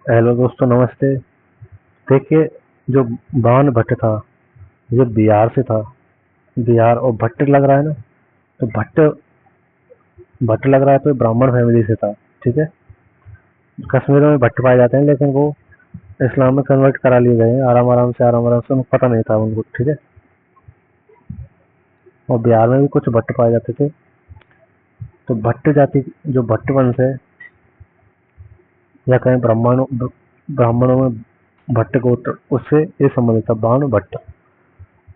Hello दोस्तों, नमस्ते। देखिए, जो बाण भट्ट था, ये बिहार से था। बिहार और भट्ट लग रहा है ना, तो भट्ट भट्ट लग रहा है, तो ये ब्राह्मण फैमिली से था। ठीक है। कश्मीर में भट्ट पाए जाते हैं, लेकिन वो इस्लाम में कन्वर्ट करा लिए गए हैं आराम आराम से, आराम आराम से। उनको पता नहीं था उनको। ठीक है। और बिहार में भी कुछ भट्ट पाए जाते थे। तो भट्ट जाति, जो भट्ट वंश है, या कहें ब्राह्मणों में भट्ट गोत्र, उससे ये संबंधित था, बाण भट्ट।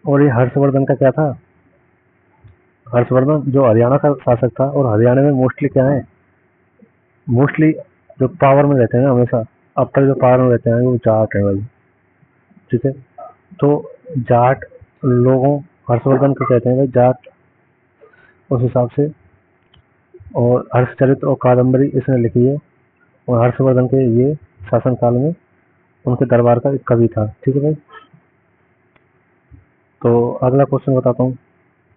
और ये हर्षवर्धन का क्या था? हर्षवर्धन जो हरियाणा का शासक था, और हरियाणा में मोस्टली क्या है, मोस्टली जो पावर में रहते हैं ना, हमेशा अब तक जो पावर में रहते हैं वो जाट है भाई। ठीक है। तो जाट लोगों, हर्षवर्धन को कहते हैं भाई जाट, उस हिसाब से। और हर्षचरित और कादम्बरी इसने लिखी है। और हर्षवर्धन के ये शासन काल में उनके दरबार का एक कवि था। ठीक है भाई। तो अगला क्वेश्चन बताता हूँ।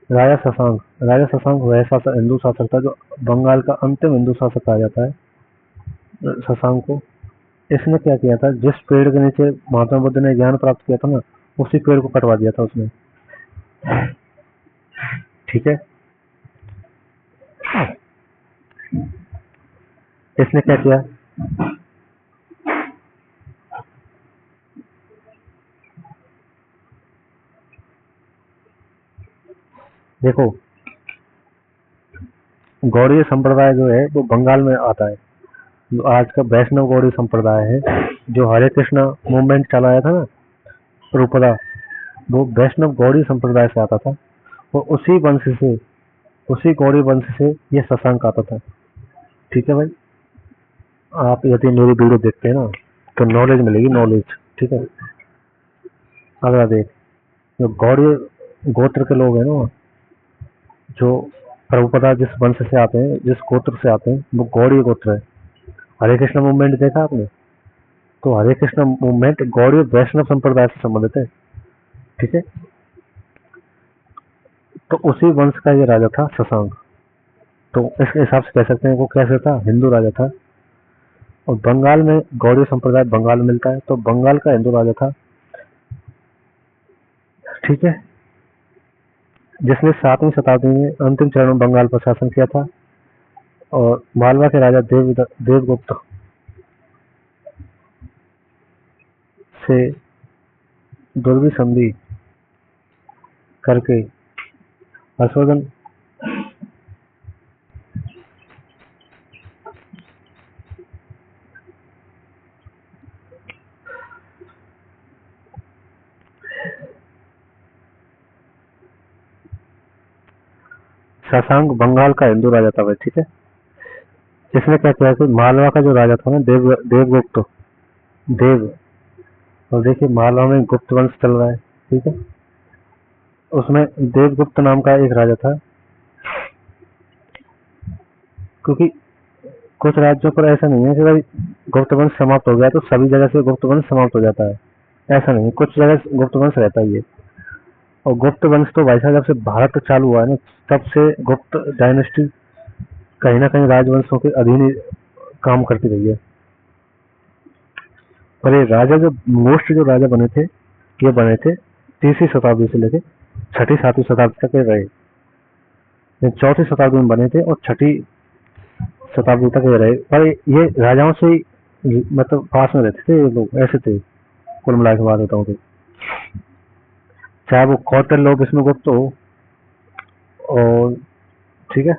राजा शशांक वह शासक, हिंदू शासक था, जो बंगाल का अंतिम हिंदू शासक कहा जाता है शशांक को। इसने क्या किया था, जिस पेड़ के नीचे महात्मा बुद्ध ने ज्ञान प्राप्त किया था ना, उसी पेड़ को कटवा दिया था उसने। ठीक है। इसने क्या किया? देखो, गौड़ीय संप्रदाय जो है वो बंगाल में आता है। जो आज का वैष्णव गौड़ी संप्रदाय है, जो हरे कृष्णा मूवमेंट चलाया था ना, रूपदा, वो वैष्णव गौड़ी संप्रदाय से आता था। और उसी गौड़ी वंश से ये शशांक आता था। ठीक है भाई। आप यदि मेरी वीडियो देखते हैं ना, तो नॉलेज मिलेगी, नॉलेज। ठीक है। अगला देख, जो गौड़ीय गोत्र के लोग हैं ना, जो प्रभुपदा जिस वंश से आते हैं, जिस गोत्र से आते हैं, वो गौड़ीय गोत्र है। हरे कृष्ण मूवमेंट देखा आपने? तो हरे कृष्ण मूवमेंट गौड़ीय वैष्णव संप्रदाय से संबंधित है। ठीक है। तो उसी वंश का ये राजा था शशांक। तो इसके हिसाब से कह सकते हैं वो कैसे था, हिंदू राजा था। और बंगाल में गौड़ीय संप्रदाय बंगाल में मिलता है, तो बंगाल का हिंदू राजा था। ठीक है। जिसने 7वीं शताब्दी में अंतिम चरण में बंगाल पर शासन किया था। और मालवा के राजा देवगुप्त से दुर्वी संधि करके हर्षवर्धन शशांक बंगाल का हिंदू राजा था भाई। ठीक है। इसने क्या किया कि मालवा का जो राजा था ना, देवगुप्त देव, और देखिए मालवा में गुप्त वंश चल रहा है। ठीक है। उसमें देवगुप्त नाम का एक राजा था। क्योंकि कुछ राज्यों पर ऐसा नहीं है कि भाई गुप्त वंश समाप्त हो गया तो सभी जगह से गुप्त वंश समाप्त हो जाता है। ऐसा नहीं, कुछ जगह गुप्त वंश रहता ही है। और गुप्त वंश तो भाई साहब जब से भारत चालू हुआ है ना, तब से गुप्त डायनेस्टी कहीं ना कहीं राजवंशों के अधीन ही काम करती रही है। पर ये राजा जो मोस्ट जो राजा बने थे, ये बने थे 3वीं शताब्दी से लेकर 6ठी 7वीं शताब्दी तक ये रहे। ये 4ठी शताब्दी में बने थे और 6ठी शताब्दी तक ये रहे। पर ये राजाओं से ही मतलब पास में रहते थे ये लोग, ऐसे थे। कुल मिला के बात बताऊं तो, चाहे वो कौटिल्य लोग इसमें गुप्त हो। और ठीक है।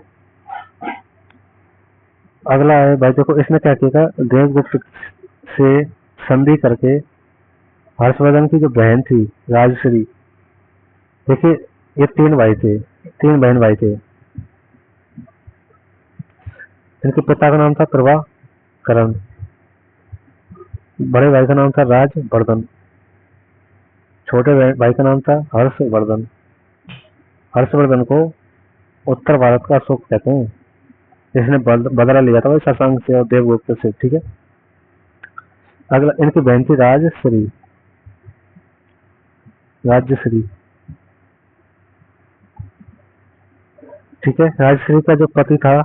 अगला है भाई, देखो इसने क्या किया था, देवगुप्त से संधि करके हर्षवर्धन की जो बहन थी राजश्री, देखिए ये 3 भाई थे, 3 बहन भाई थे। इनके पिता का नाम था प्रभाकरण, बड़े भाई का नाम था राजवर्धन, छोटे भाई का नाम था हर्षवर्धन। हर्षवर्धन को उत्तर भारत का अशोक कहते हैं। इसने बदला लिया था भाई शशांक से और देवगुप्त से। ठीक है। अगला, इनकी बहन थी राजश्री। ठीक है। राजश्री का जो पति था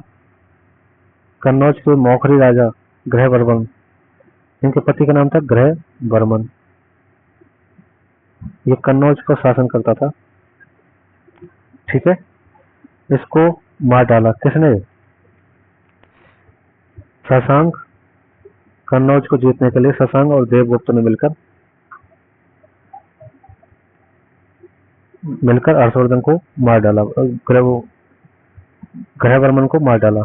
कन्नौज के मौखरी राजा ग्रहवर्धन, इनके पति का नाम था ग्रह वर्मन। ये कन्नौज पर शासन करता था। ठीक है, इसको मार डाला किसने? शशांक। कन्नौज को जीतने के लिए शशांक और देवगुप्त ने मिलकर हर्षवर्धन को मार डाला, ग्रह वर्मन को मार डाला।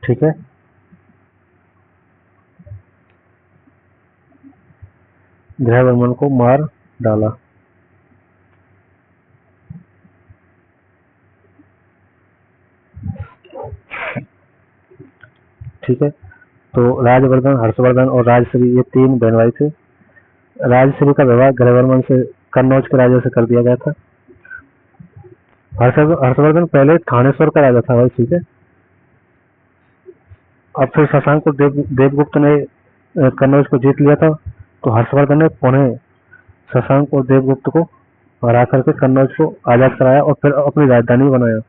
ठीक है, ग्रह वर्मन को मार डाला। ठीक है, तो राजवर्धन, हर्षवर्धन और राजश्री ये 3 बहन भाई थे। राजश्री का विवाह ग्रहवर्मन से, कन्नौज के राजा से कर दिया गया था। हर्षवर्धन पहले थानेश्वर का राजा था भाई। ठीक है, अब फिर शशांक को देवगुप्त ने कन्नौज को जीत लिया था, तो हर्षवर्धन ने पुनः शशांक और देवगुप्त को हरा करके कन्नौज को आजाद कराया और फिर अपनी राजधानी बनाया।